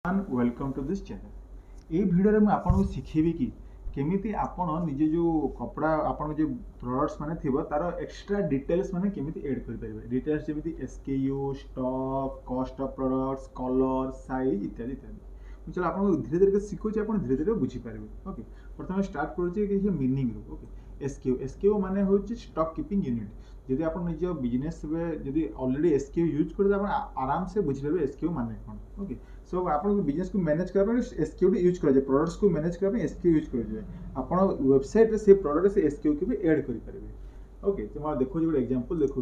Welcome to this channel. ये video में आपको शिखेबी कि केमिति आपण निजे जो कपड़ा आपण जो प्रोडक्ट्स माने थिबो तार एक्स्ट्रा डिटेल्स माने केमिति ऐड कर परिबे। डिटेल्स जेमिति SKU, stock, cost of products, colour, size इत्यादि इत्यादि। चलो आपन धीरे धीरे सिखुची आपन धीरे धीरे बुझी पारिबे। ओके, प्रथम स्टार्ट करूची कि मीनिंग रो। ओके, एसकेयू एसकेयू माने होची स्टॉक कीपिंग यूनिट। जदि आप निज बिजनेस जदि ऑलरेडी एसकेयू यूज कर आराम से बुझी पारे एसकेयू माने कोन। ओके, सो आप बिजनेस को मैनेज करने एसक्यू यूज कर प्रोडक्ट्स को मैनेज करने एसक्यू यूज कर आप वेबसाइट से प्रोडक्ट से एसक्यू को भी ऐड करेंगे। ओके, तो मैं देखो गोटे एग्जांपल देखो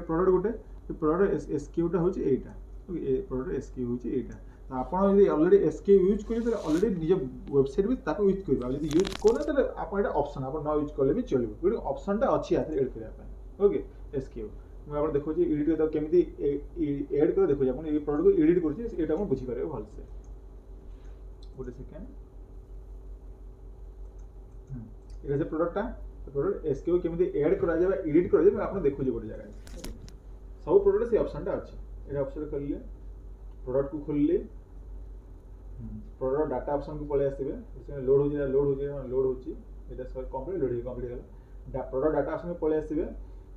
प्रोडक्ट गोटे प्रोडक्ट एसक्यूटा हूँ यहाँ। ओके, प्रोडक्ट एसक्यू हूँ यहाँ। तो आप ऑलरेडी एसक्यू यूज करेंगे ऑलरेडी निज वेबसाइट भी यूज कर यूज करना आप ऑप्शन आप न यूज कले भी चलो गोटे ऑप्शन अच्छी ऐड करने। ओके, एसक्यू मुझे देखो एडिट केमी एड कर देखो आप प्रोडक्ट को एडिट कर बुझीपारे भलसे। गोटे सेकेंड, ये प्रोडक्टा प्रोडक्ट एसक्यू केमी एड करा एडिट करा आप देखो गोटे जगह सब प्रोडक्ट से ऑप्शन अच्छे। ये ऑप्शन खोलिए, प्रोडक्ट को खोलिए, प्रोडक्ट डाटा ऑप्शन को पलि आसवे। लोड हो लोड हो कंप्लीट गला प्रोडक्ट डाटा ऑप्शन को पलि आसवे।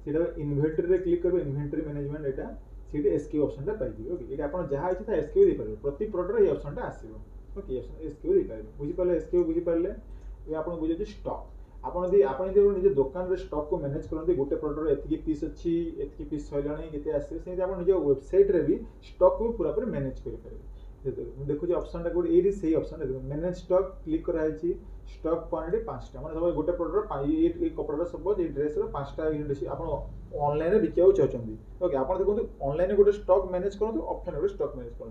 इन्वेंटरी क्लिक करेंगे, इन्वेंटरी मैनेजमेंट यहाँ सीट एसक्यू ऑप्शन पाइबे। ओके, ये आप जहाँ इच्छा एसक्यू दे पारे प्रति प्रोडक्ट ये ऑप्शन आसो। ओके, एसक्यू दे पारे बुझीपारे एसक्यू बुझीपारे। ये आप बुझे स्टॉक आप निज दुकान स्टॉक को मैनेज करते गोटे प्रोडक्ट एति पीस अच्छी एति पीस सैलाणी के आसवे आप निज वेबसाइट रे भी स्टॉक को पूरा पूरी मैनेज करेंगे। देखो ऑप्शन टा ये सही ऑप्शन मैनेज स्टॉक क्लिक कराई। स्टॉक क्वांटिटी 5टा मैं सब गोटे प्रोडक्ट कपड़ा सपोज ये ड्रेस 5टा यूनिट आप ऑनलाइन बिका चाहते। ओके, आप देखो ऑनलाइन गोटे स्टॉक मैनेज करूँ, ऑफलाइन गोटे स्टॉक मैनेज कर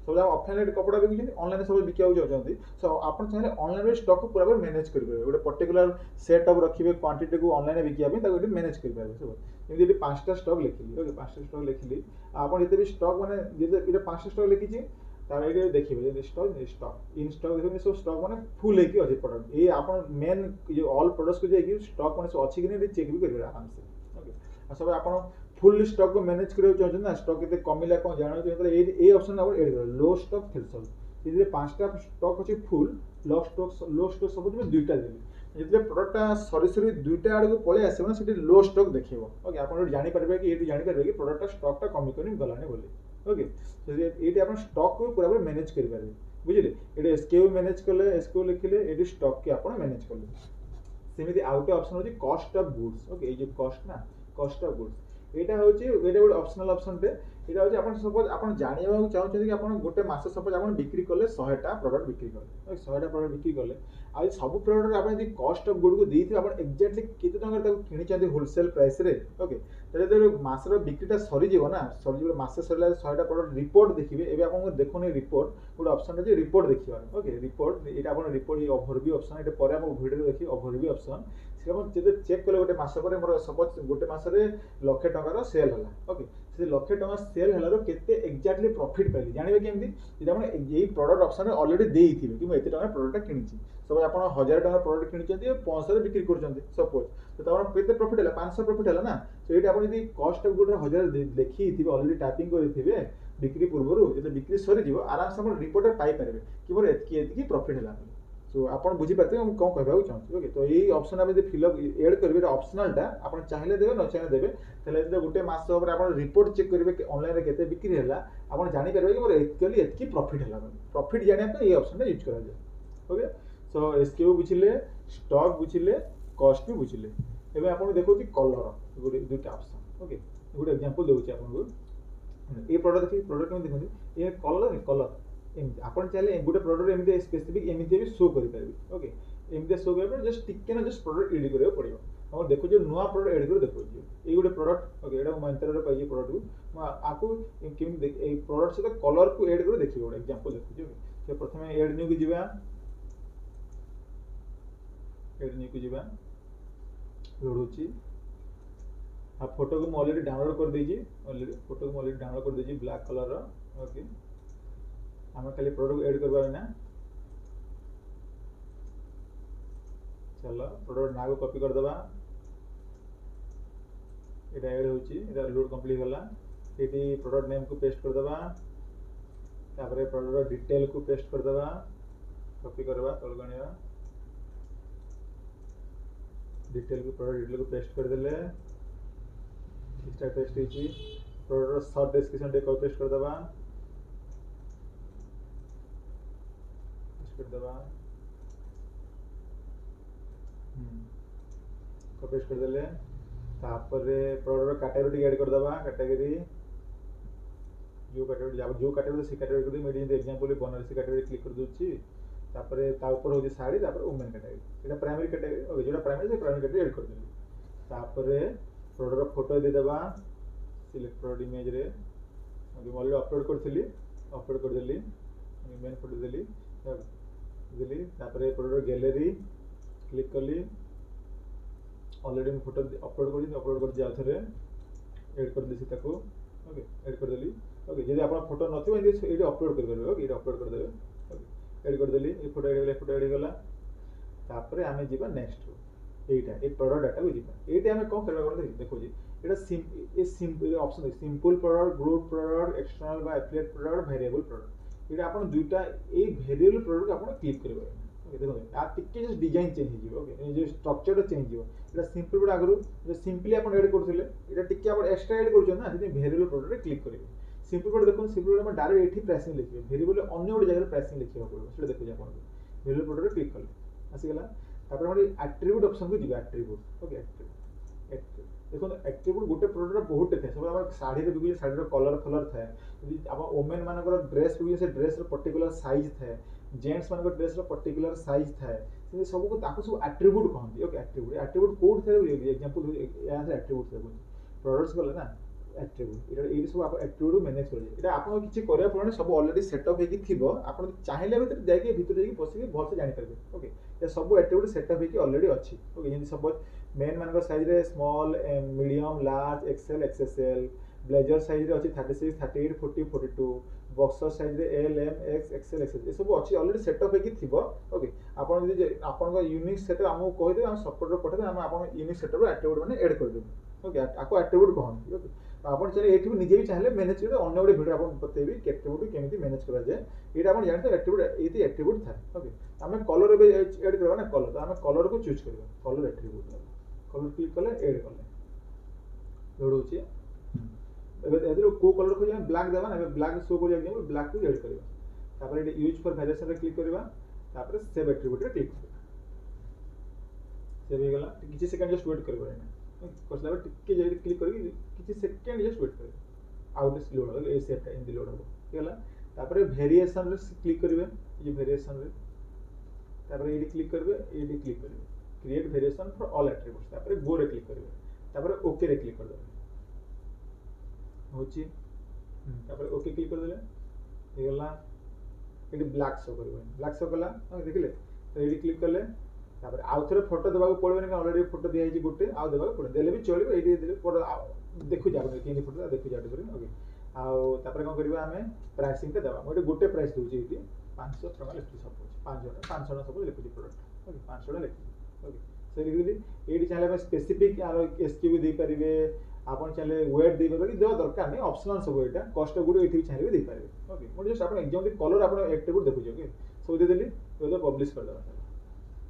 सब ऑफलाइन कपड़ा बिकुं ऑनलाइन सब बिका चाहते। सो आप चाहिए ऑनलाइन स्टॉक को पूरा मैनेज करेंगे। गोटे पर्टिकुलर सेट अप रखिए क्वांटिटी को ऑनलाइन बिकापी मैनेज करेंगे सब। जमी 5टा स्टॉक लिखिली। ओके, 5टा स्टॉक लिखिली आप जिते भी स्टॉक मैंने 5टा स्टॉक लिखी ये देखिए स्टॉक स्टॉक इन स्टॉक देखिए सब स्टॉक मैंने फुल होगी अच्छे प्रोडक्ट ये आप मेन जो ऑल प्रोडक्ट्स को जाइए स्टॉक मैंने अच्छी कि नहीं चेक भी करेंगे आराम से। ओके, सब आप फुल स्टॉक को मैनेज करना चाहते ना स्टॉक के कमिला कौन जाना चाहिए ये ऑप्शन आप एड कर लो स्टॉक थ्रेशोल्ड। ये 5टा स्टॉक अच्छे फुल लो स्टॉक सब 2टा देवी जो प्रोडक्टा सरी सरी 2टा आड़ को पलि आस लो स्टॉक देखे। ओके, आप जापर कि ये जापर कि प्रोडक्टा स्टॉकटा कमी कमी गलानी बोली। ओके, तो ये आप स्टॉक को पूरा मैनेज करेंगे बुझे। ये एसक्यू मैनेज कले एसक्यू लिखिले ये स्टॉक के आप मैनेज कले। सेमती आउ गोटे ऑप्शन होची कॉस्ट ऑफ गुड्स। ओके, ये जो कॉस्ट ना कॉस्ट ऑफ गुड्स यहाँ हूँ ये गोटे ऑप्शनल ऑप्शन टे यहाँ हूँ आप सपोज आप जानवा चाहते कि आप गोटे मास सपोज आप बिक्री कले 100टा प्रोडक्ट बिक्री कले 100टा प्रोडक्ट बिक्री कले आ सब प्रोडक्ट आप कॉस्ट ऑफ गुड को देते आप एक्जाक्टली केते टंका किणी होलसेल प्राइस रे। ओके, तो मासर बिक्रीटा सरीज ना सरीज मासे सरला 100टा प्रोडक्ट रिपोर्ट देखिए। एवं आपको देखो रिपोर्ट गोटे ऑप्शन अच्छे रिपोर्ट देखा। ओके, रिपोर्ट ये आप रिपोर्ट ये ओवरव्यू ऑप्शन ये पर भिडियो देखिए ओवरव्यू ऑप्शन चेक कले गोटे मास पर मोर सपोज गोटे मासरे 1,00,000 टंकार सेल है। ओके, से 1,00,000 टंका सेल है केते एक्जाक्टली प्रॉफिट पाइली जानवे केमती आप यही प्रोडक्ट ऑप्शन ऑलरेडी देइथिबे कि मैं एते टंका प्रोडक्ट किनी सब आप 1,000 टंका प्रोडक्ट किनी 500 बिक्री कर सपोज तो केते प्रॉफिट है 500 प्रॉफिट है ना। तो ये आप कॉस्ट ऑफ गुड 1,000 देखी ऑलरेडी टाइपिंग करेंगे बिक्री पूर्व जो बिक्री सरीज आराम से आप रिपोर्ट पाइपर कि मोर एति प्रॉफिट है। सो आप बुझीपारे कौन कहूँ चाहूँ। ओके, तो यही ऑप्शन आप फिलअप एड करेंगे ऑप्शनलटा आप चाहिए देवे न चाहिए देवे तो गोटे मास आप रिपोर्ट चेक करेंगे ऑनलाइन केते बिक्री है आप जापर कि मोर एक्चुअली एति प्रॉफिट है प्रॉफिट जानापी ये ऑप्शन यूज करा जाए। ओके, सो एसक्यू बुझिले स्टॉक बुझिले कॉस्ट भी बुझिले। एवं आप देखो कलर गोटे 2टा ऑप्शन। ओके, गोटे एग्जांपल दूसरी आपको ये प्रोडक्ट देखिए प्रोडक्ट में देखते ये कलर कलर आप चाहिए गोटे प्रोडक्ट एमती स्पेसिफिक एमती भी शो करेंगे। ओके, एमती शो कर जस्ट टिके ना जस्ट प्रोडक्ट एड करा पड़ो आप देखो जो नुआ प्रोडक्ट एड कर देखो ये गोटे प्रोडक्ट। ओके, ये मंत्रा पाई प्रोडक्ट को आपको कमी प्रोडक्ट सहित कलर को एड कर देखिए गोटे एग्जांपल देखिए। तो प्रथम एड न्यू को जीवा एड न्यू को जीवा लोड होची आ फोटो को ऑलरेडी डाउनलोड कर दीजिए ऑलरेडी फोटो को ऑलरेडी डाउनलोड कर दीजिए ब्लैक कलर। ओके, आम खाली प्रोडक्ट एड करवा ना चलो प्रोडक्ट ना को कॉपी करदे ये एड होची लोड कंप्लीट गला ये प्रोडक्ट नेम को पेस्ट करदे तापर प्रोडक्ट डिटेल को पेस्ट कर देबा कॉपी करवा तल गणिया डिटेल को प्रोडक्ट डिटेल को पेस्ट कर देले इसटा पेस्ट होची प्रोडक्ट शॉर्ट डिस्क्रिप्शन दे को पेस्ट कर देबा पेस्ट कर देबा को पेस्ट कर देले तापर प्रोडक्ट कैटेगरी ऐड कर देबा कैटेगरी जो कैटेगरी से कैटेगरी को मैं जे एग्जांपल बनारसी कैटेगरी क्लिक कर दूची तापर ता ऊपर होची साड़ी तापर वुमेन कैटेगरी एटा प्राइमरी कैटेगरी ओके जोटा प्राइमरी से प्राइमरी कैटेगरी ऐड कर देली तापर प्रोडक्ट फोटो दे देबा सिलेक्ट प्रोडक्ट इमेज रे ओके ऑलरेडी अपलोड कर देली मेन फोटो देली तापर प्रोडक्ट गैलरी क्लिक करली ऑलरेडी मैं फोटो अपलोड कर दिया थरे ऐड कर देसी ताको ओके ऐड कर देली ओके जदि आपण फोटो नथिबो एडी अपलोड कर देबे ओके एडी अपलोड कर देबे ओके ऐड कर देली ए फोटो ऐड गला तापर हमें जीवा नेक्स्ट एटा ए प्रोडक्ट डाटा को जीवा एटा हमें कोन करबा कोन देखो जी एटा simple option simple product group product external बा एफिलिएट प्रोडक्ट वेरिएबल प्रोडक्ट एटा आपण दुईटा ए वेरिएबल प्रोडक्ट आपण क्लिक करबे देखो आ टिके जस्ट डिजाइन चेंज हो ओके ये जो स्ट्रक्चर चेंज हो एटा सिंपल प्रोडक्ट आगरो जो सिंपली आपण ऐड करथिले एटा टिके आपण एक्स्ट्रा ऐड करछन ना जदि वेरिएबल प्रोडक्ट क्लिक करिवे सिंपल प्रोडक्ट देखो सिंपल प्रोडक्ट में डायरेक्ट एठी प्राइसिंग लिखिबे वेरिएबल अन्य गोटे जगह प्राइसिंग लिखिबा पड़ो सेटा देखो जे आपण वेरिएबल प्रोडक्ट क्लिक करले आसी गेला तापर हम एट्रिब्यूट ऑप्शन को दिबा एट्रिब्यूट ओके एट्रिब्यूट देखो एट्रिब्यूट गोटे प्रोडक्ट बहुत थे सब हम साड़ी रे बिगु साड़ी रो कलर थाए यदि आप वुमेन मानकर ड्रेस बिगु से ड्रेस रो पर्टिकुलर साइज थाए जेंट्स मानकर ड्रेस रो पर्टिकुलर साइज थाए से सब को ताको सब एट्रिब्यूट कहंती ओके एट्रिब्यूट कोड थे एग्जांपल या से एट्रिब्यूट थे प्रोडक्ट्स गले ना एट्रिब्यूट ये सब आप एट्रिब्यूट मैनेज कर ये आपन किछि करया पड़े सब ऑलरेडी सेटअप हेकी थिबो आपन चाहिले भीतर जाके पसिके भल से जानि परबे ओके ये सब एट्रिब्यूट सेटअप हेकी ऑलरेडी अछि ओके यदि सपोज मेन मानकर साइज रे small medium large XL XSL blazer size रे अछि 36 38 40 42 बॉक्सर साइज रे L M X XL XL ये सब अछि ऑलरेडी सेटअप हेकी थिबो ओके आपन यदि आपन को यूनिक सेटअप हमहु कहि दे हम सपोर्ट रो पठे हम आपन यूनिक सेटअप रो एट्रिब्यूट माने ऐड कर देबो ओके आको एट्रिब्यूट कहन ओके आपण चले एठी निजे भी चाहले मैनेज कर अन्य गोटे वीडियो आपण बतेबी एट्रिब्यूट केमिति मैनेज करा जाय एटा आपण जानते एट्रिब्यूट एती एट्रिब्यूट था ओके हमें कलर बे ऐड करबा ना कलर तो हमें कलर को चूज करबा कलर एट्रिब्यूट कलर क्लिक करले ऐड करले लोड होची एबे एदरो को कलर को जे ब्लैक देबा ना ब्लैक शो को जे ब्लैक को ऐड करबा तापर एटी यूज फॉर वेरिएशन रे क्लिक करबा तापर सेव एट्रिब्यूट रे क्लिक करबा सेव हो गला किछि सेकंड जस्ट वेट करबा कसला बे टिके जे क्लिक करके किछि सेकंड जस्ट वेट करे आउट लोड हो ए सेट इन लोड हो गेला तापर वेरिएशन रे क्लिक करबे ये वेरिएशन रे तापर एडी क्लिक करबे create variation for all attributes तापर गो रे क्लिक करबे तापर ओके रे क्लिक कर देबे होची तापर ओके क्लिक कर देले हे गेला एडी ब्लैक शो करबे ब्लैक शो कला देखले तो एडी क्लिक करले तापर आउ थरे फोटो देबा को पड़बे ना ऑलरेडी फोटो दिया है गोटे आउ देबा को पड़े देले भी चलिबो एडी देले देखु जा केनी फोटो देखु जा करे ओके आउ तापर कोन करबा हमें प्राइसिंग के देबा मोटे गोटे प्राइस दोची एटी 500 टका लिखि सब 500 सब लिखि प्रोडक्ट ओके 500 लिखि ओके से लिखि एडी चाहे हम स्पेसिफिक आरो एसक्यू दे परिबे आपन चाहे वेट दे परिबे कि देबा दरकार नै ऑप्शनल सब एटा कॉस्ट गुड एठी चाहे भी दे परिबे ओके मोटे जस्ट आपन एग्जांपल कलर आपन एट्रिब्यूट देखु जे ओके सो दे देली तो पब्लिश कर देबा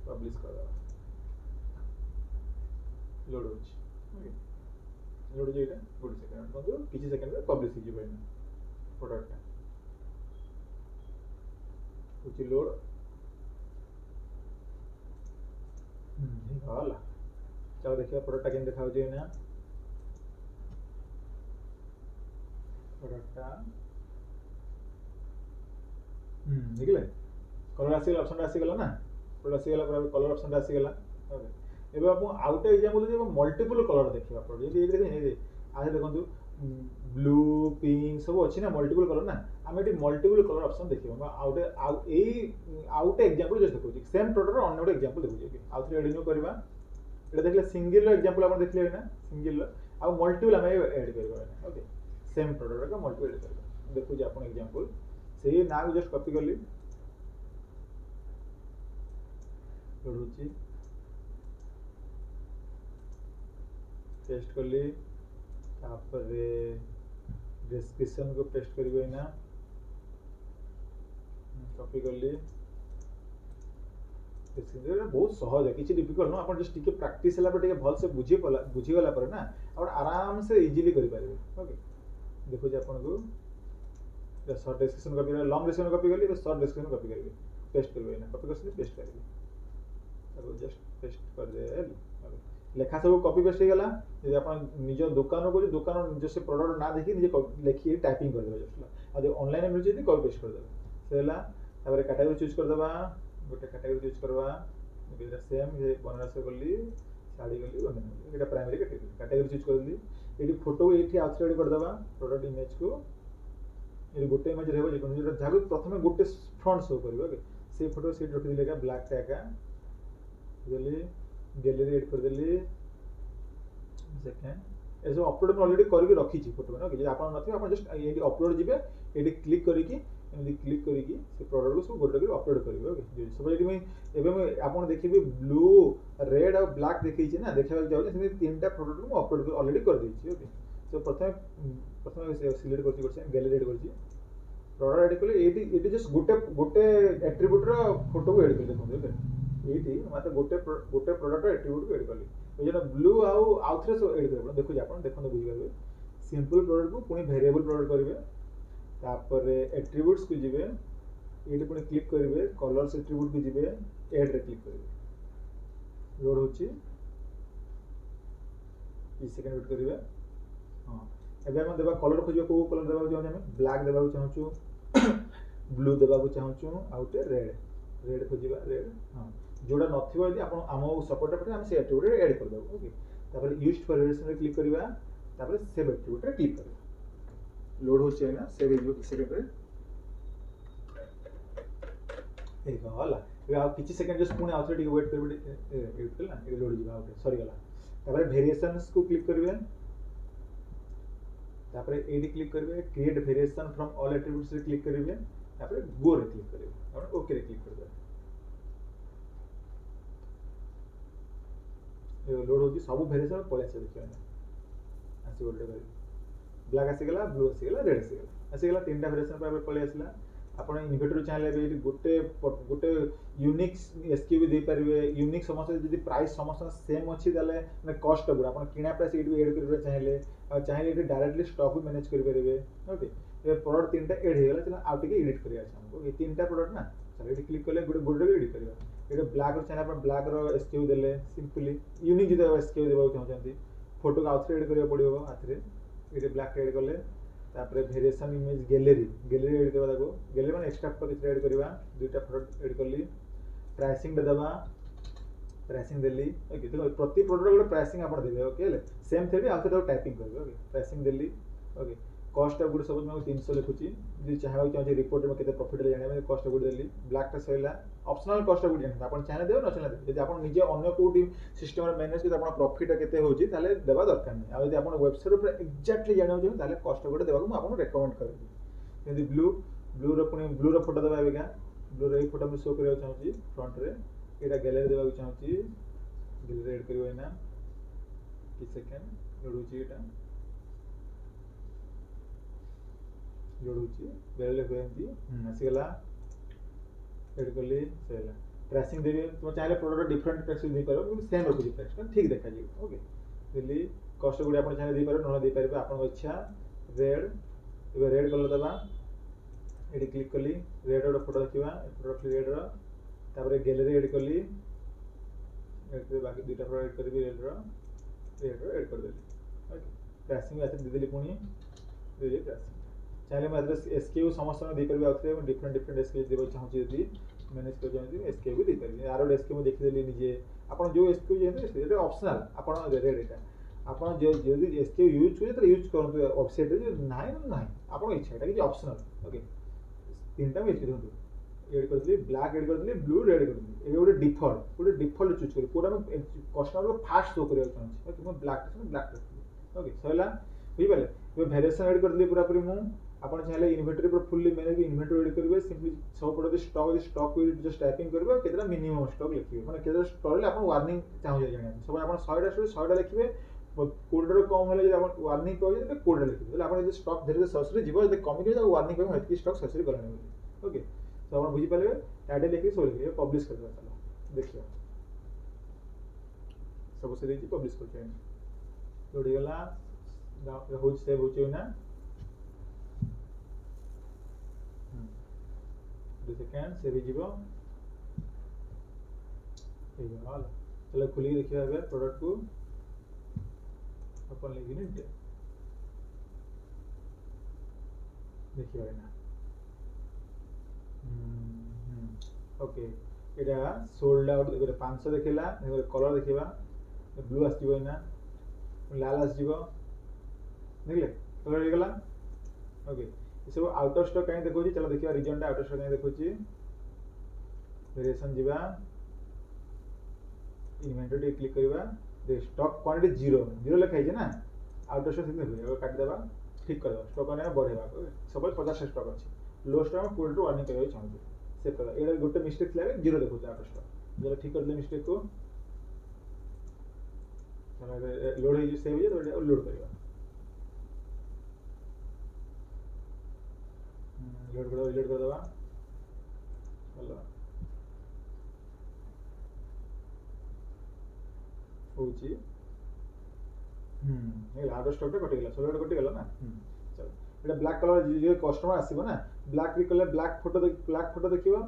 पब्लिश कर देबा लोड होची ओके लोड जेटा गुड सेकंड तो किछि सेकंड में पब्लिश हो जेबे प्रोडक्ट कुछ लोड होला चलो देखिए प्रोडक्ट केन देखाउ जे ना प्रोडक्ट देखले कलर आसी ऑप्शन आसी गला ना कलर आसी गला कलर ऑप्शन आसी गला ओके एबे आप आउट एग्जांपल जे मल्टीपल कलर देखिबा पड़ो ये देखि नै आजे देखंतु ब्लू पिंक सब अछि ना मल्टीपल कलर ना हम एटी मल्टीपल कलर ऑप्शन देखिबा आउट एग्जांपल जस्ट देखौ सेम प्रोडक्ट रो अन्य एग्जांपल देखौ जे आउट रे रिन्यू करबा एटा देखले सिंगल एग्जांपल आपण देखले ना सिंगल आ मल्टीपल हम ऐड करबा ओके सेम प्रोडक्ट का मल्टीपल ऐड करबा देखौ जे आपण एग्जांपल से ना जस्ट कॉपी करली पढुची पेस्ट करली तापर डिस्क्रिप्शन को पेस्ट करिवे ना कॉपी करली बहुत सहज है किसी डिफिकल्ट न आप जस्ट टिके प्रैक्टिस हला पर टिके भल से बुझी गला पर ना आप आराम से इजीली करि पारिबे ओके देखो जे आपन को शॉर्ट डिस्क्रिप्शन कॉपी कर लॉन्ग डिस्क्रिप्शन कॉपी करली शॉर्ट डिस्क्रिप्शन कॉपी करली पेस्ट करबे ना कॉपी करली पेस्ट करली अब जस्ट पेस्ट कर दे लेखा सब कॉपी पेस्ट हो गला यदि आप निज दुकान को दुकान निज से प्रोडक्ट ना देखी निजे लिखी टाइपिंग कर देबे जस्ट अब ऑनलाइन मिल जे कॉपी पेस्ट कर देबे सेला तापर कैटेगरी चूज कर देबा गोटे कैटेगरी चूज करवा एटा सेम ये बनारस करली साड़ी करली बनारस एटा प्राइमरी कैटेगरी चूज करली एटी फोटो एठी आउटसाइड कर देबा प्रोडक्ट इमेज को ये गोटे इमेज रहबो जे कोन जेटा जागो प्रथमे गोटे फ्रंट शो करबो ओके से फोटो सीट रखि दिले का ब्लैक टैग का देली गैलरी ऐड कर देली सेकंड ए जो अपलोड में ऑलरेडी करके रखी छी फोटो ना कि आपन नथि आपन जस्ट एडी अपलोड जिबे एडी क्लिक करिकि एमदी क्लिक करिकि से प्रोडक्ट को सब गोटे के अपलोड करिवे ओके जे सब एडी में एबे में आपन देखिबे ब्लू रेड और ब्लैक देखै छी ना देखाबे जाउ से तीनटा प्रोडक्ट को अपलोड ऑलरेडी कर दै छी ओके सो प्रथमे सिलेक्ट करछि गैलरी ऐड करछि प्रोडक्ट ऐड कले एडी जस्ट गोटे एट्रिब्यूट रो फोटो को ऐड कर देखो ओके एटी मात्र गोटे प्रोडक्ट एट्रिब्यूट को ऐड करली ए जन ब्लू आउ थ्रे सब ऐड करबो देखो आपण देखो बुझी करबे सिंपल प्रोडक्ट को पुनी वेरिएबल प्रोडक्ट करबे तापर एट्रिब्यूट्स को जिबे एटी पुनी क्लिक करबे कलर्स एट्रिब्यूट को जिबे ऐड रे क्लिक करबे लोड होची ई सेकंड वेट करबे हां एबे हम देबा कलर खोजबे को कलर देबा चाहू हम ब्लैक देबा चाहू ब्लू देबा चाहू आउटे रेड खोजिबा रेड हां जोड़ा नथिबो यदि आपण आमो सपोर्ट पर हम से एट्रिब्यूट ऐड कर देबो ओके तापर यूज्ड फॉर वेरिएशन रे क्लिक करबा तापर सेव एट्रिब्यूट रे क्लिक करबा लोड हो छै ना सेव हो कि सेकंड रे ए गला ये आ किछि सेकंड जस्ट पुनी आउटसाइड वेट करबे ए ना ए लोड जिबा ओके सॉरी गला तापर वेरिएशंस को क्लिक करबे तापर एडी क्लिक करबे create variation from all attributes रे क्लिक करबे तापर गो रे क्लिक करबे और ओके रे क्लिक करबे ये लोड होगी सब वेरिएशन पळे से देखियो ना आसी ओल्ड कर ब्लैक आसी गला ब्लू आसी गला रेड आसी गला तीनटा वेरिएशन पर पळे आसला आपण इन्वर्टर चाहले बे गोटे यूनिक एसक्यूवी दे परिबे यूनिक समस्त जदी प्राइस समस्त सेम अछि दले माने कॉस्ट गुड आपण किना प्राइस एडी ऐड करबे चाहले एडी डायरेक्टली स्टॉक भी मैनेज कर परिबे ओके ये प्रोडक्ट तीनटा ऐड हे गला चला आ टिके एडिट करिया छ हमको ये तीनटा प्रोडक्ट ना चलो एडी क्लिक करले गोटे एडिट करबा एडी ब्लैक रो चाहले आपण ब्लैक रो एसक्यूवी देले सिंपली यूनिक जदी एसक्यूवी देबा चाहछंती फोटो का आउटसाइड ऐड करिया पड़िबो आथरे एडी ब्लैक ऐड करले तापर वेरिएशन इमेज गैलरी ऐड करबा दाको गैलरी माने एक्सट्रैक्ट करके ऐड करबा दुईटा प्रोडक्ट ऐड करली प्राइसिंग देबा प्राइसिंग देली ओके देखो प्रति प्रोडक्ट गोटे प्राइसिंग आपण देबे ओके सेम थेबे आ तो टाइपिंग करबे okay pricing Delhi okay cost of good suppose मैं 300 लिखुची जे चाहबा चाहे रिपोर्ट में केते प्रॉफिट जाने में कॉस्ट ऑफ गुड देली ब्लैक टा सैला ऑप्शनल कॉस्ट ऑफ गुड जाने आपण चाहे देबो न चाहे देबो यदि आपण निजे अन्य कोटी सिस्टम रे मैनेज करते आपण प्रॉफिट केते होची ताले देबा दरकार नै आ यदि आपण वेबसाइट ऊपर एग्जैक्टली जानो छै ताले कॉस्ट ऑफ गुड देबा को आपण रेकमेंड करबी यदि ब्लू रो फोटो देबा बेगा ब्लू रो फोटो में शो करियो चाहूची फ्रंट रे एटा गैलरी देबा को चाहूची गैलरी ऐड करियो ना कि सेकंड लोडुची एटा जोडुची गैलरी कोएंती आसीगला ऐड करली सेला प्राइसिंग देबे तुम चाहे प्रोडक्ट डिफरेंट प्राइस दे पारो कि सेम रखुची प्राइस ठीक देखा जी ओके दिल्ली कॉस्ट गुडी आपण चाहे दे पारो न दे पारे आपण इच्छा रेड एबे रेड कलर दबा एडी क्लिक करली रेड रो फोटो देखिबा प्रोडक्ट रेड रो तापर गैलरी ऐड करली ऐड करे बाकी दुटा प्रोडक्ट ऐड करबी रेड रो ऐड कर देली ओके प्राइसिंग आते दे देली पुनी दे दे प्राइसिंग चाहे मैं एड्रेस एसक्यू समस्त में दे परबे आउथरे डिफरेंट एसक्यू देबो चाहूची यदि मैनेज कर जाउची एसक्यू भी दे परबे आरो एसक्यू में देखि देली निजे आपण जो एसक्यू जे एटा ऑप्शनल आपण रेड एटा आपण जो यदि एसक्यू यूज करे तो यूज करंतु वेबसाइट रे नाही आपण इच्छा एटा कि ऑप्शनल ओके तीनटा में यूज करंतु ऐड कर देली ब्लैक ऐड कर देली ब्लू रेड कर देली ए गोटे डिफॉल्ट चूज कर पूरा में कस्टमर को फास्ट शो करिया चाहूची ओके मैं ब्लैक ओके सैला बुझी पाले ये वेरिएशन ऐड कर देली पूरा पूरी मु आपण चाहे इन्वेंटरी पर फुल्ली मैनेज इन्वेंटरी ऐड करिवे सिंपली सब प्रोडक्ट स्टॉक को जस्ट टाइपिंग करिवे केतना मिनिमम स्टॉक लिखिवे माने केतना स्टॉक ले आपण वार्निंग चाहू जाने सब आपण 100 टा 100 टा लिखिवे कोड रो कम होले जे आपण वार्निंग कहै जे कोड लिखिवे आपण जे स्टॉक धीरे धीरे ससरी जीव जे कमी के वार्निंग कहै हतकी स्टॉक ससरी करने ओके तो आप बुझी पारे टाइटल लिखिए सब लिखिए पब्लिश कर चलो देखिए सब से देखिए पब्लिश कर लोड गला हो सेव हो ना 2 सेकेंड सेव हो चलो खुली देखिए प्रोडक्ट को अपन लेकिन देखिए ना ओके এটা সোল্ড আউট দেখো 500 দেখিলা দেখো কলর দেখিবা ব্লু আসিব না লাল আসিব দেখলে কলর হয়ে গলা ओके सब आउट ऑफ स्टॉक कहीं देखो चलो देखिए रीजन टा आउट ऑफ स्टॉक कहीं देखो वेरिएशन जीवा इन्वेंटरी क्लिक करबा दे स्टॉक क्वांटिटी 0 लिखा है ना आउट ऑफ स्टॉक से देखो काट देबा ठीक कर देबा स्टॉक ने बढ़ेबा सब 50 स्टॉक अछि लो स्टॉक में पुल टू अर्निंग करबा चाहू सेव कर एटा गोटे मिस्टेक लागे 0 देखो आउट ऑफ स्टॉक जरा ठीक कर दे मिस्टेक को चलो लोड हो सेव हो तो लोड करबा रिलोड कर दबा चलो होची आउट ऑफ स्टॉक कटि गेला सोलर कटि गेला ना चलो एटा ब्लैक कलर जे कस्टमर आसीबो ना ब्लैक क्लिक करले ब्लैक फोटो देखिबो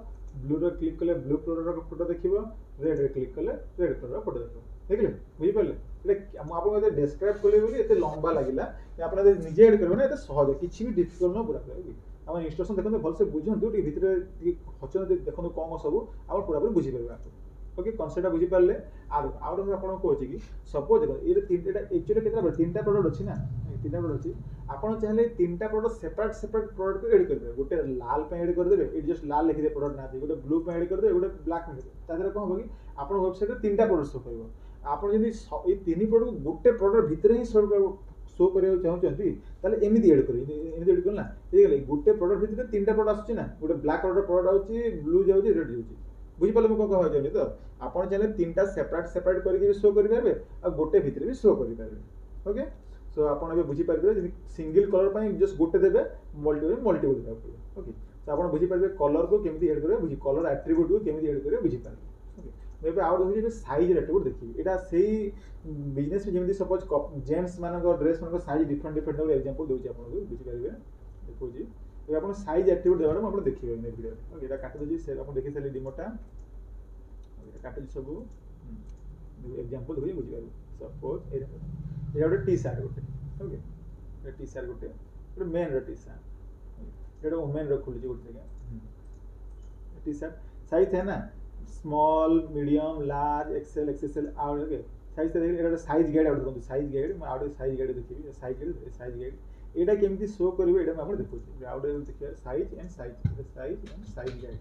ब्लू रे क्लिक करले ब्लू कलर रो फोटो देखिबो रेड रे क्लिक करले रेड कलर रो फोटो देखिबो देखले बुझि परले एटा हम आपन जे डिस्क्राइब करले बोली एते लंबा लागिला आपन निजे ऐड करबो ना एते सहज किछि भी डिफिकल्ट न पूरा करबो आप इंस्ट्रक्शन देखते भलसे बुझंतु भितर हचन देखो कौन सब आप पूरा बुझी पारे ओके कनसेप्ट बुझी पारे आउट आप कौन कि सपोज देखो ये एक्चुअली केतना 3टा प्रोडक्ट अच्छी ना 3टा प्रोडक्ट अच्छी आपन चाहे 3टा प्रोडक्ट सेपरेट प्रोडक्ट को एड कर गोटे लाल पे एड कर देबे इट जस्ट लाल लिखि दे प्रोडक्ट ना गोटे ब्लू पे एड कर देबे गोटे ब्लैक में तादरे कोन हो कि आपन वेबसाइट रे 3टा प्रोडक्ट शो करबो आपन जदी ये 3 प्रोडक्ट गोटे प्रोडक्ट भितर ही शो करिया चाहूचंती ताले एमिति एड करना ये गोटे प्रोडक्ट भितर 3टा प्रोडक्ट आछी ना गोटे ब्लैक कलर प्रोडक्ट आउची ब्लू जाउची रेड जाउची बुझी पाले म कहवा जाउनी तो आपण चाहे 3टा सेपरेट करके शो करि पारबे आ गोटे भितर भी शो करि पारबे ओके सो आपण अबे बुझी पारबे जे सिंगल कलर पई जस्ट गोटे देबे मल्टीपल देबे ओके तो आपण बुझी पारबे कलर को केमिति ऐड करबे बुझी कलर एट्रिब्यूट को केमिति ऐड करबे बुझी पारबे ओके एबे आउट देखि साइज एट्रिब्यूट देखि एटा सेही बिजनेस में जेमिति सपोज जेंट्स मानक ड्रेस मानक साइज डिफरेंट एग्जांपल दोछि आपण को बुझी पारबे देखो जी ये अपन साइज एट्रिब्यूट देबार हम अपन देखिबे ने वीडियो ओके एटा काटि दोछि से अपन देखि साली डिमोटा एटा काटि सब एग्जांपल देखि बुझी पारबे सपोज एटा गोटे टी शर्ट गोटे ओके एटा टी शर्ट गोटे मेन रो टी शर्ट एटा वुमेन रो खुली गोटे जगह टी शर्ट साइज है ना small medium large XL XL आउट ओके साइज तो देखिए एटा साइज गाइड आउट देखो साइज गाइड मैं आउट साइज गाइड देखिबी साइज गाइड एटा केमिति शो करबे एटा हम देखो आउट देखिए साइज एंड साइज गाइड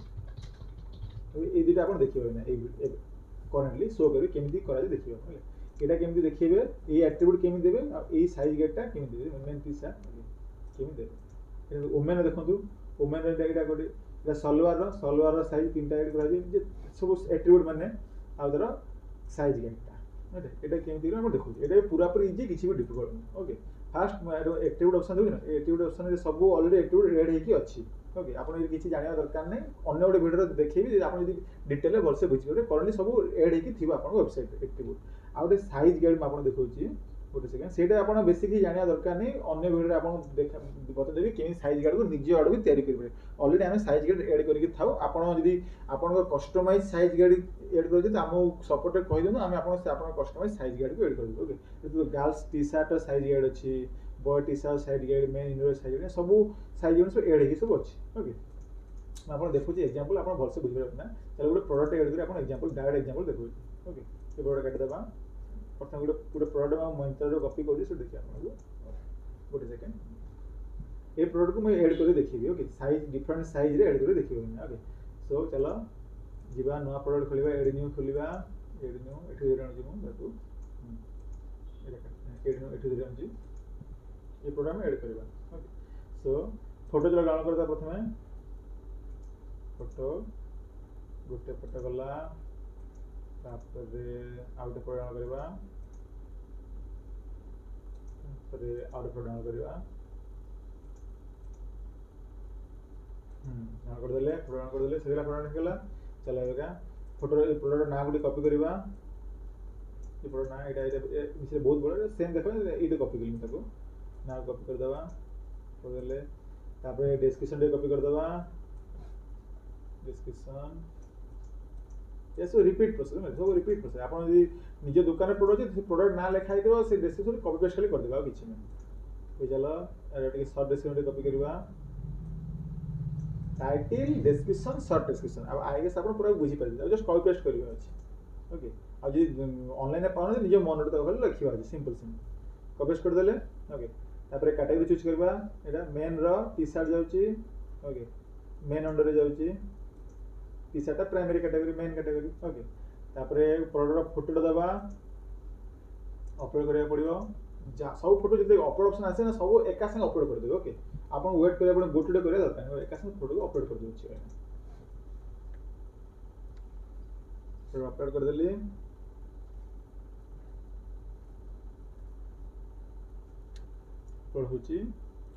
तो ए दुटा अपन देखिबे ना ए करेंटली शो करबे केमिति करा जे देखिबे ओके एटा केमिति देखिबे ए एट्रिब्यूट केमिति देबे और ए साइज गाइडटा केमिति देबे वुमेन टी शर्ट केमिति देबे वुमेन देखंतु वुमेन रे एटा गोटे एटा सलवार रो साइज 3टा ऐड करा जे सब एट्रिब्यूट माने आ दर साइज गाइडटा एटा केमिति हम देखो एटा पूरा पूरी इजी किछि भी difficult okay fast attribute option देबी ना एट्रिब्यूट ऑप्शन रे सब ऑलरेडी एट्रिब्यूट रेड हेकी अछि ओके आपण ये किछि जानिया दरकार नै अन्य गोटे वीडियो देखिबी आपण यदि डिटेल भलसे बुझि परबे करली सब ऐड हेकी थिबा आपण वेबसाइट एट्रिब्यूट आउटे साइज गाइड में आपण देखौची गोटे सेकेंड सेटा आपण बेसिकली जानिया दरकार नै अन्य वीडियो आपण देख बता देबी केनि साइज गाइड को निजे आडू तयारी करबे ऑलरेडी हम साइज गाइड ऐड करके थाउ आपण यदि आपण को कस्टमाइज साइज गाइड ऐड कर दे हम सपोर्ट कहि देनु हम आपण कस्टमाइज साइज गाइड को ऐड कर देबो ओके तो girls T shirt size guide अछि boy T shirt size guide men inner size guide सब साइज गाइड सब ऐड हेकी सब अछि ओके आपण देखु छी एग्जांपल आपण भलसे बुझि परबे ना चलो गोटे प्रोडक्ट ऐड करी आपण एग्जांपल डायरेक्ट एग्जांपल देखु ओके ये प्रोडक्ट काट देबा प्रथम गोटे प्रोडक्ट हम मंत्र रो कॉपी करू से देखि आपण गोटे सेकंड ए प्रोडक्ट को मैं ऐड करी देखिबी ओके साइज डिफरेंट साइज रे ऐड करी देखिबी ओके सो चलो जीवा नया प्रोडक्ट खोलिबा ऐड न्यू खोलिबा ऐड न्यू एठी रण जिमु देखु एड न्यू एठी रण जी ये प्रोग्राम ऐड करबा ओके सो फोटो चला डाउनलोड करता प्रथमे फोटो गोटे फोटो गला तापरे आउट फोटो डाउनलोड करबा तापरे आउट फोटो डाउनलोड करबा डाउनलोड करदेले फोटो डाउनलोड करदेले से फोटो निकला चलो एका फोटो प्रोडक्ट ना गुटी कॉपी करबा ये प्रोडक्ट ना एटा विषय बहुत बड़ा सेम देखो ये कॉपी करली ताको ना कॉपी कर देबा कर देले तापर डिस्क्रिप्शन दे कॉपी कर देबा डिस्क्रिप्शन ये सब रिपीट प्रोसेस में सब रिपीट प्रोसेस आपण यदि निज दुकान में प्रोडक्ट प्रोडक्ट ना लिखा है से डिस्क्रिप्शन कॉपी पेस्ट खाली कर देबा किछि नहीं तो चलो एटा शॉर्ट डिस्क्रिप्शन दे कॉपी करबा टाइटल डिस्क्रिप्शन शॉर्ट डिस्क्रिप्शन अब आई गेस आपण पूरा बुझी पारे जस्ट कॉपी पेस्ट करबा अछि ओके आ जे ऑनलाइन पाउन निज मन रे तो खाली लिखिबा अछि सिंपल कॉपी पेस्ट कर देले ओके तापर कैटेगरी चूज करबा एटा मेन रो टी शर्ट जाउची ओके मेन अंडर रे जाउची T shirt primary category main category okay तापर प्रोडक्ट फोटो दबा अपलोड करिया पड़िबो जा सब फोटो जते अपलोड ऑप्शन आसे ना सब एका संग अपलोड कर देबो ओके आपण वेट करिया आपण गोटुडे करिया दरकार एका संग फोटो को अपलोड कर देउ छी तो अपलोड कर देली अपलोड होची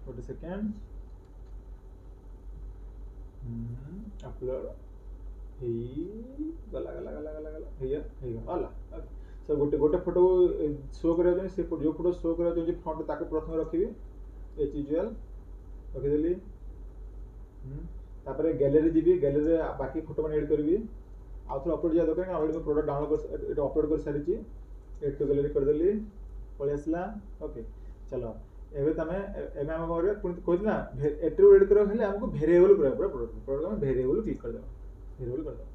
40 सेकंड अपलोड हे गला गला गला गला गला हे गला सो गोटे गोटे फोटो शो करिया से जो फोटो शो करिया जो फ्रंट ताको प्रथम रखिबी एच यूजुअल रखि देली तापर गैलरी जीबी गैलरी रे बाकी फोटो मन ऐड करबी आ थोड़ा अपलोड जा दरकार ऑलरेडी प्रोडक्ट डाउनलोड कर एटा अपलोड कर सारी छी ऐड टू गैलरी कर देली पळे आसला ओके चलो एबे तमे एमे हम करे कोइ ना एट्रिब्यूट ऐड करो हेले हमको वेरिएबल पूरा प्रोडक्ट में वेरिएबल क्लिक कर दो वेरिएबल कर दो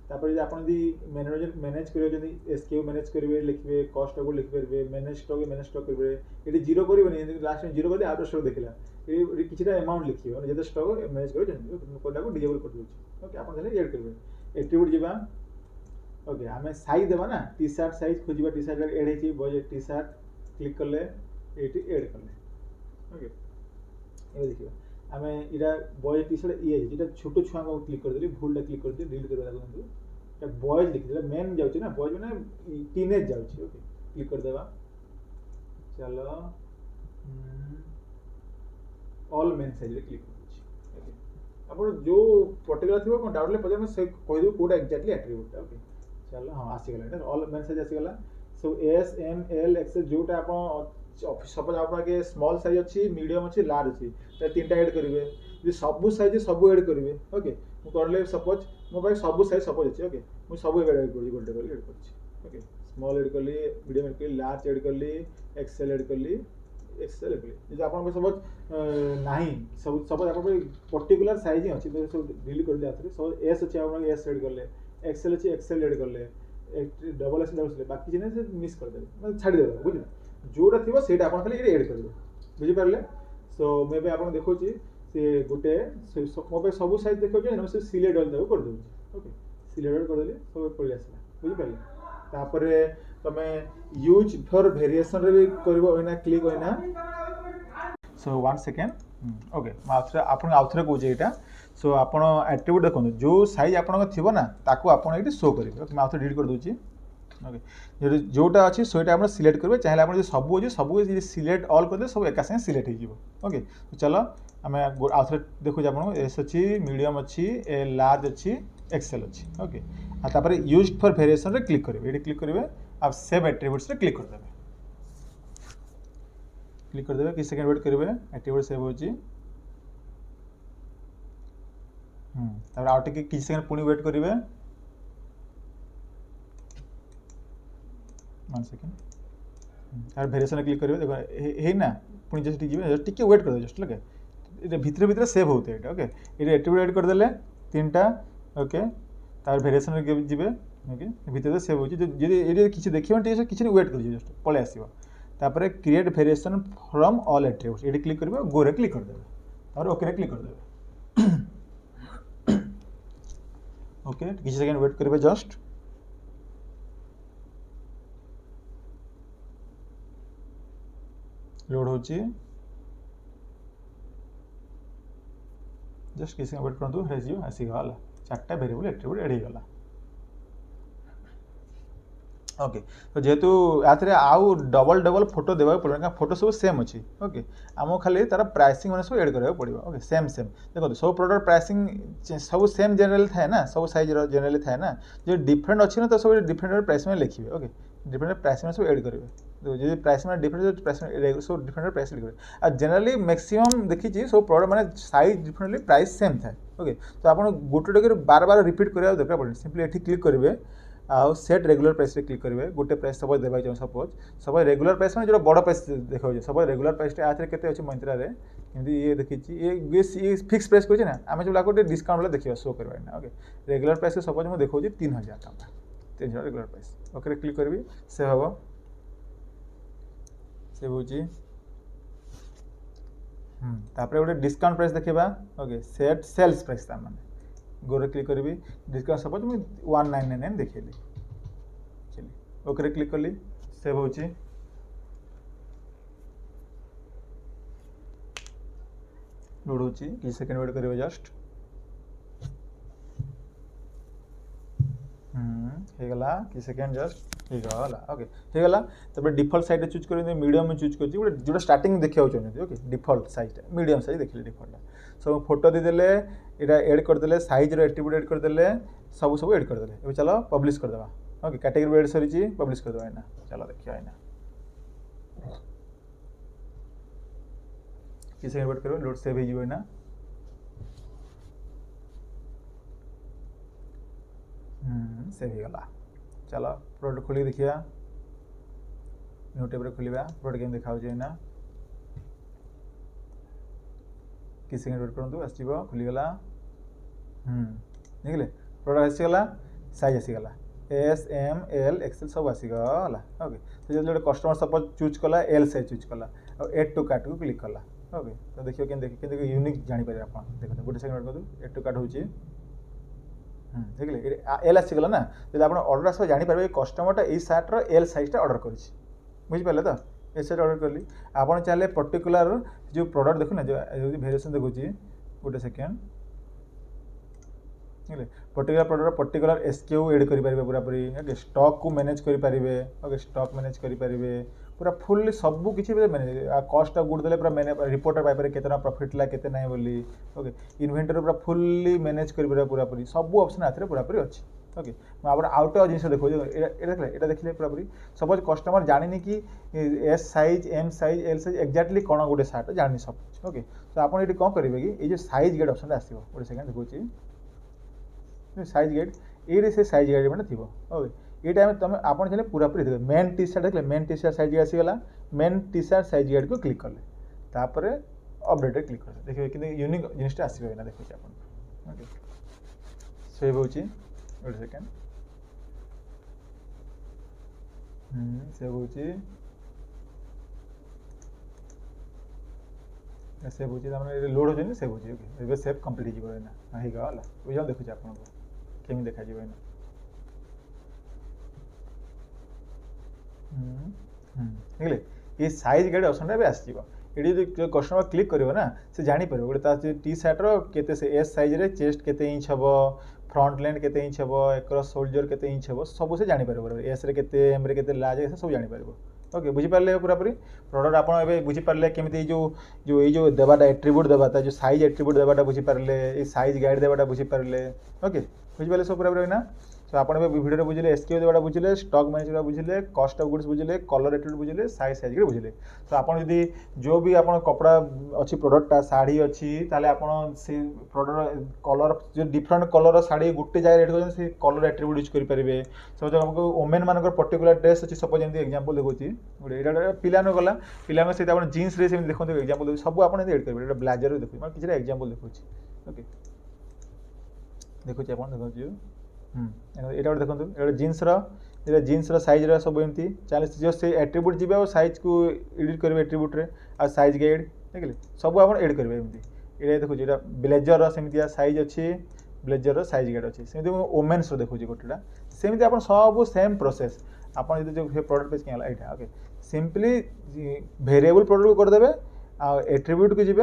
तापर जे आपण दी मैनेज करियो जदी एसक्यू मैनेज करिवे लिखबे कॉस्ट को लिख परबे मैनेज स्टॉक करबे एटी जीरो करबे नहीं लास्ट में जीरो कर दे आउट स्टॉक देखला ए किछटा अमाउंट लिखियो जदे स्टॉक मैनेज करियो जदी कोडा को डिसेबल कर दोछि ओके आपण देले ऐड करबे एट्रिब्यूट जेबा ओके हमें साइज देबा ना टी शर्ट साइज खोजिबा टी शर्ट ऐड हेची बॉय टी शर्ट क्लिक करले एटी ऐड करले ओके ए देखियो हमें इरा बॉय टी शर्ट ये जेटा छोटो छुआ को क्लिक कर देली भूलटा क्लिक कर दे डिलीट करबा लागो एटा बॉयज लिख देला मेन जाउची ना बॉयज माने टीनेज जाउची ओके क्लिक कर देबा चलो ऑल मेन साइज रे क्लिक कर ओके अपन जो पर्टिकुलर थिबो कोन डाउट ले पजे में से कहि दो कोड एग्जैक्टली एट्रिब्यूट ओके चलो हां आसी गेला एटा ऑल मेन साइज आसी गेला सो एस एम एल एक्स जोटा अपन सपोज आपन के स्मॉल साइज अच्छी मीडियम अच्छी लार्ज अच्छी तो तीनटा ऐड करिवे जे सब साइज सब ऐड करिवे ओके मु करले सपोज मो भाई सब साइज सपोज अच्छी ओके मु सब ऐड करी गोटे करी ऐड करछि ओके स्मॉल ऐड करली मीडियम ऐड करली लार्ज ऐड करली एक्सेल ऐड करली एक्सेल ऐड करली जे आपन को सपोज नाही सब सपोज आपन पर्टिकुलर साइज ही अच्छी तो सब डिलीट कर दिया आथरे सब एस अच्छी आपन एस ऐड करले एक्सेल अच्छी एक्सेल ऐड करले डबल एक्स डबल बाकी जिने से मिस कर देले मतलब छाडी देबा बुझिला जोटा थी से आप खाली ऐड करेंगे बुझीपारे सो मुझे आप देखो से गोटे मो सब साइज देखो से सिलेक्ट ऑल कर दूँ ओके सिलेक्ट करदेली सब पलि आसला बुझीपारे तापर तुम यूज फॉर वेरिएशन रे भी करना क्लिक होना सो 1 सेकेंड ओके आपन आउथरे कहूँ यहाँ सो आप एट्रिब्यूट देखो जो साइज आपन थी ना ताकू आप शो करेंगे ओके मैं आउथरे डिलीट कर दूसरी ओके जोटा अच्छी सोटा आप सिलेक्ट करेंगे चाहे आप सब अच्छे सब सिलेक्ट ऑल कर सब एका संगे सिलेक्ट हो ओके तो चलो आम आउे देखो आप एस अच्छी मीडियम अच्छी ए लार्ज अच्छी एक्सेल अच्छी ओके आपर यूज फॉर वेरिएशन रे क्लिक करेंगे ये क्लिक करेंगे आप सेव एट्रिब्यूट्स रे क्लिक करदे कि सेकेंड वेट करेंगे एट्रिब्यूट सेव होची आउ टे कि सेकेंड पुणी वेट करेंगे 1 सेकेंड तार वेरिएशन क्लिक करेंगे देखो हे ना पुणी जस्ट टिके वेट कर जस्ट लगे ये भितर भितर सेव होते हैं ओके ये एट्रिब्यूट ऐड कर देले तीनटा ओके तार वेरिएशन जीवे ओके भितर सेव होची जे किछि देखिबा टे किछि वेट कर जस्ट पळे आसीबा तापर create variation from all attributes ये क्लिक करेंगे गो रे क्लिक कर देबे तार ओके रे क्लिक कर देबे ओके किछि सेकेंड वेट करेंगे जस्ट लोड होची जस्ट किसी वेट करंतु हे जियो आसी गला चारटा वेरिएबल एट्रिब्यूट ऐड हो गला ओके तो जेहेतु याथरे आउ डबल डबल फोटो देवा पड़े क्या फोटो सब सेम अच्छी ओके आमको खाली तार प्राइसिंग मैंने सब एड करा पड़ो ओके सेम सेम देखो सब प्रोडक्ट प्राइसिंग सब सेम जनरली थाए ना सब साइज जनरली थाए ना जो डिफरेंट अच्छी ना तो सब डिफरेंट प्राइस में लिखे ओके डिफरेंट प्राइस में सब एड करेंगे जो प्राइस में डिफरेंट प्राइस में सब डिफरेंट प्राइस लिखे आ जनरली मैक्सिमम देखी सब प्रोडक्ट मैंने साइज डिफरेंटली प्राइस सेम थाए ओके तो आप गोटे बार बार रिपीट करा दरकार पड़े सिंपली ये क्लिक करेंगे आउ सेट रेगुलर प्राइस रे क्लिक करेंगे गोटे प्राइस सपोज देवा चाहिए सपोज रेगुलर प्राइस में जो बड़ प्राइस देखा सपोज रेगुलर प्राइस आते केते अच्छे मंत्रा रे ये देखी ये फिक्स प्राइस कहते ना आम जो गोटे डिस्काउंट वाला देखा शो करवा ना ओके रेगुलर प्राइस के सपोज मुझे देखा 3000 टका 3000 रेगुलर प्राइस ओके क्लिक करी सेव हम सेव हो गोटे डिस्काउंट प्राइस देखा ओके सेट सेल्स प्राइस माने गोरे क्लिक करी डिस्काउंट सपोज मुझे 1999 देखली चलिए ओके क्लिक कली सेव हो लोड हो कि सेकेंड वेट करेंगे जस्ट होगला कि सेकेंड जस्ट होगला ओके होगला तब डिफॉल्ट साइड चूज कर मीडियम में चूज कर जो स्टार्टिंग देखा चाहते okay default size medium size देखिए डिफॉल्ट सब फोटो देदेले यहाँ एड करदे साइज एट्रिब्यूट एड करदे सब सब एड करदे अब चलो पब्लिश करदे ओके कैटेगरी एड सरी पब्लिश करदे ना चलो देखिए आईना किसी वेट कर लोड सेव हो ना सेव होगला चलो प्रोडक्ट खोल देखिए न्यू टैब खोलिया प्रोडक्ट केम देखा ना कि सेकेंड वेट करूँ आसो खुलीगला देखिले प्रोडक्ट आसीगला साइज आसीगला एस एम एल एक्सएल सब आसीगला ओके तो जो कस्टमर सपोज चूज कला एल साइज चूज कला और एड टू कार्ट को क्लिक कला ओके तो देखिए देखिए यूनिक जापर आप देखते गोटे सेकेंड वेट करूँ एड टू कार्ट हो देखिए एल आसीगला ना जब आप ऑर्डर आस जापर कस्टमरटा ये सार्टर एल साइजटा ऑर्डर कर बुझिपारे तो ए साइज ऑर्डर कली आपड़ चाहिए पर्टिकुलर जो प्रोडक्ट देखो ना जो वेरिएशन देखुँ गोटे second particular product particular SKU add करेंगे पूरा पूरी ओके स्टॉक को मैनेज करेंगे ओके स्टॉक मैनेज करेंगे पूरा फुल्ली सब किसी मैनेज कस्ट ऑफ गुड देले पूरा मैंने रिपोर्टर पाइपर केतना प्रॉफिट ला केते नहीं बोली ओके इन्वेंटरी पूरा फुल्ली मैनेज करेंगे पूरा पूरी सब ऑप्शन आते पूरा पूरी अच्छी ओके आप आउट जिन देखो ये देखिए पूरा पूरी सपोज कस्टमर जानी कि S size M size L size exactly कौन गोटे सार्ट जानी सब कुछ ओके तो आप ये कौन करेंगे कि ये जो साइज गेट ऑप्शन आसो गोटे सेकेंड देखो साइज गेट ये से साइज गेट मैंने थी ओके ये टाइम तुम आप पूरा पूरी देखिए मेन टी सार्ट देखिए मेन टी सार्ट साइज आसीगला मेन टी सार्ट साइज गेट को क्लिक कले तापर अपडेट क्लिक कर देखिए कि यूनिक जिनटा आसो ना देखिए आप ओके सेव हो गोटे सेकेंड सेव हो सेव हो लोड हो सेव हो सेव कम्प्लीट होगा बुझा देखुचे आपको केमी देखा देखिए ये साइज गाइड ऑप्शन भी आसो ये जो कस्टमर क्लिक करियो ना से जानी पारे गोटे टी सार्टर केते से एस साइज रे चेस्ट केते इंच हबो फ्रंट लाइन केते इंच हबो एक्रॉस शोल्डर केते इंच हबो सब से जानी पारे एस रे केते एम रे केते लार्ज सब जानी पारे ओके बुझी पारे पूरा पूरी प्रोडक्ट आप बुझी पारे केमिति जो देवाटा एट्रिब्यूट देवाटा जो साइज एट्रिब्यूट देवाटा बुझी पारे ये साइज गाइड देवाटा बुझी पारे ओके बुझी पारे सब पूरा पूरी ना तो आप वीडियो बुझे एसक्यू देवाटा बुझे स्टॉक मैनेज बुझे कस्ट ऑफ गुड्स बुझे कलर एट्रिब्यूट बुझे साइज साइज बुझे तो आप जो भी आप कपड़ा अच्छी प्रोडक्टा शाढ़ी अच्छी ताले आप से प्रोडक्ट कलर जो डिफरेंट कलर शाढ़ी गोटे जगह रेट कर से कलर एट्रिब्यूट यूज करेंगे सब जो हमको वोमेन मान पर्टिकुलर ड्रेस अच्छी सपोज जमी एग्जांपल देखुची गोटे पिलानो गला पिलानो सहित आप जीन्स रे देखते एग्जांपल सब आप एड करेंगे ब्लाजर देखिए मैं किसी एग्जांपल देखुची ओके देखुची आप देखुची यहाँ गोटे देखो ये जीन्स साइज सब एमती चलिए जो से एट्रिब्यूट जी और साइज को एडिट करेंगे एट्रिब्यूट रे आ साइज गाइड देखिए सब आप एड करेंगे एमती ये देखो यहाँ ब्लेजर सेमती साइज अच्छी ब्लेजर साइज गाइड अच्छी सेमती वोमेन्स देखुची गोटेटा सेमती आप सब सेम प्रोसेस आप जो प्रोडक्ट पेज क्या ओके सिंपली वेरिएबल प्रोडक्ट को करदे आ एट्रिब्यूट को जी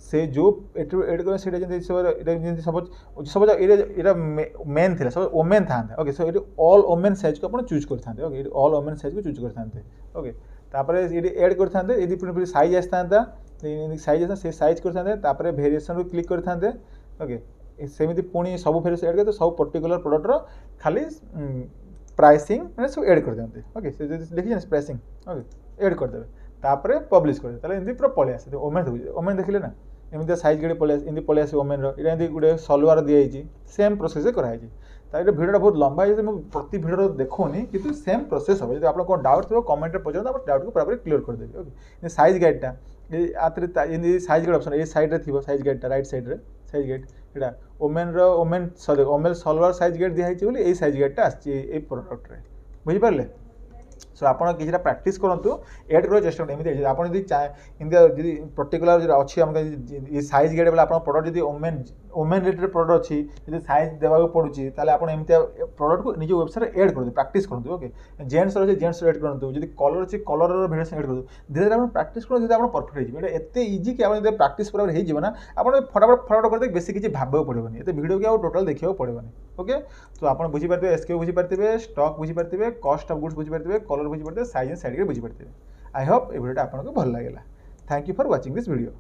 से जो एड कर सेटा जंती सपोज सपोज एटा मेन थिला सपोज ओमेन थांते ओके सो एटी ऑल ओमेन साइज को आपण चूज करथांते ओके एटी ऑल ओमेन साइज को चूज करथांते ओके तापरे एटी ऐड करथांते एटी पुनी साइज आस्तांता साइज आस्ता से साइज करथांते तापरे वेरिएशन रो क्लिक करथांते ओके सेमिति पुनी सब फेर ऐड करते सब पर्टिकुलर प्रोडक्ट रो खाली प्राइसिंग माने सब ऐड कर दियंते ओके से देखि जन प्राइसिंग ओके ऐड कर देबे तापरे पब्लिश कर दे ताले एंदी पूरा पळे आसे ओमेन देखिले ना एमती साइज गेट पळे एंदी पळे आसे ओमेन रो इटा एंदी गुडे सलवार दिया हिची सेम प्रोसेस से करा हिची ताइटा वीडियोटा बहुत लंबा है मैं प्रति वीडियो देखोनी किंतु सेम प्रोसेस हो जदि आपन को डाउट थो कमेंट रे पछन आप डाउट को पूरा क्लियर कर देबे ओके साइज गाइडटा ये आतरे ये साइज गाइड ऑप्शन ये साइड रे थिबो साइज गाइडटा राइट साइड रे साइज गाइड एटा ओमेन सलवार साइज गाइड दिया हिची बोली ए साइज गाइडटा आछि ए प्रोडक्ट रे बुझि पारले सो आपन किछटा प्रैक्टिस करंतु ऐड करो चेष्टा करंतु एमिति आपन जदि इंडिया जदि पर्टिकुलर जदि अछि हम ये साइज गाइड वाला आपन प्रोडक्ट जदि ओमेन रिलेटेड प्रोडक्ट अछि जदि साइज देबा को पडुछि ताले आपन एमिति प्रोडक्ट को निज वेबसाइट ऐड करंतु प्रैक्टिस करंतु ओके जेंट्स रो जेंट्स ऐड करंतु जदि कलर अछि कलर रो वेरिएशन ऐड करंतु धीरे धीरे आपन प्रैक्टिस करंतु जदि आपन परफेक्ट हो जिबे एते इजी कि आपन जदि प्रैक्टिस पर हो जिबे ना आपन फटाफट कर दे बेसी किछि भाबबो पड़बोनी एते वीडियो के आ टोटल देखियो पड़बोनी ओके तो आपन बुझि परते एसक्यू बुझि परते स्टॉक बुझि परते कॉस्ट ऑफ गुड्स बुझि परते कलर बुझि परते साइज एंड साइड के बुझि परते आई होप ए वीडियो आपन को भल लागेला thank you for watching this video.